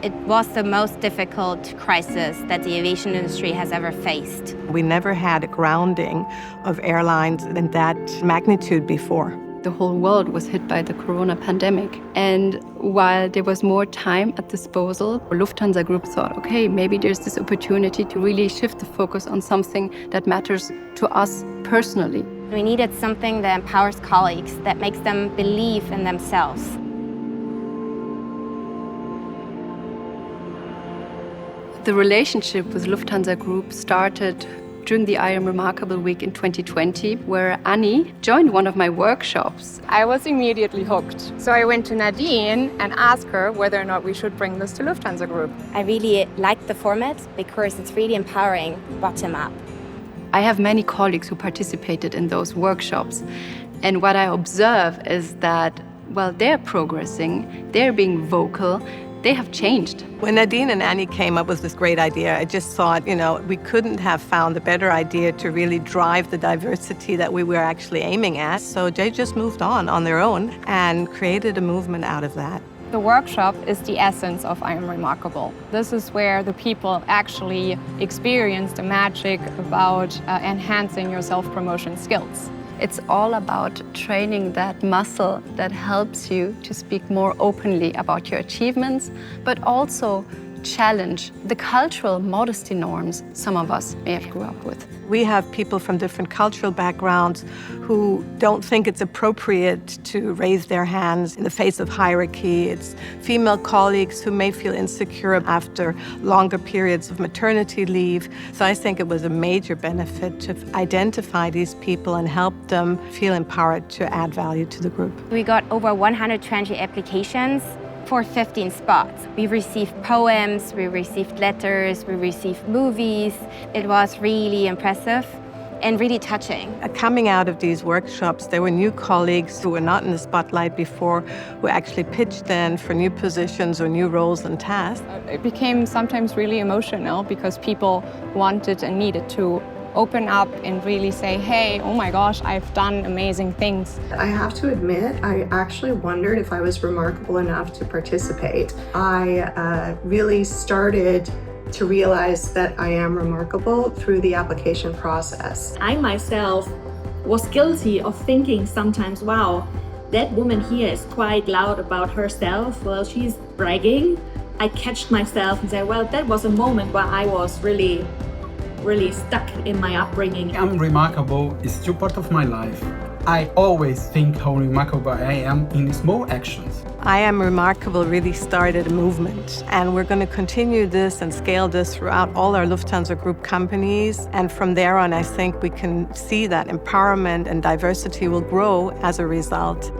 It was the most difficult crisis that the aviation industry has ever faced. We never had a grounding of airlines in that magnitude before. The whole world was hit by the corona pandemic. And while there was more time at disposal, Lufthansa Group thought, okay, maybe there's this opportunity to really shift the focus on something that matters to us personally. We needed something that empowers colleagues, that makes them believe in themselves. The relationship with Lufthansa Group started during the I Am Remarkable week in 2020, where Annie joined one of my workshops. I was immediately hooked. So I went to Nadine and asked her whether or not we should bring this to Lufthansa Group. I really liked the format because it's really empowering bottom up. I have many colleagues who participated in those workshops. And what I observe is that, well, they're progressing, they're being vocal, they have changed. When Nadine and Annie came up with this great idea, I just thought, we couldn't have found a better idea to really drive the diversity that we were actually aiming at. So they just moved on their own and created a movement out of that. The workshop is the essence of I Am Remarkable. This is where the people actually experience the magic about enhancing your self-promotion skills. It's all about training that muscle that helps you to speak more openly about your achievements, but also challenge the cultural modesty norms some of us may have grew up with. We have people from different cultural backgrounds who don't think it's appropriate to raise their hands in the face of hierarchy. It's female colleagues who may feel insecure after longer periods of maternity leave. So I think it was a major benefit to identify these people and help them feel empowered to add value to the group. We got over 120 applications for 15 spots. We received poems, we received letters, we received movies. It was really impressive and really touching. Coming out of these workshops, there were new colleagues who were not in the spotlight before, who actually pitched in for new positions or new roles and tasks. It became sometimes really emotional because people wanted and needed to open up and really say, hey, oh my gosh, I've done amazing things. I have to admit, I actually wondered if I was remarkable enough to participate. I really started to realize that I am remarkable through the application process. I myself was guilty of thinking sometimes, wow, that woman here is quite loud about herself. Well, she's bragging. I catched myself and said, well, that was a moment where I was really stuck in my upbringing. I'm remarkable is still part of my life. I always think how remarkable I am in small actions. I Am Remarkable really started a movement, and we're going to continue this and scale this throughout all our Lufthansa Group companies. And from there on, I think we can see that empowerment and diversity will grow as a result.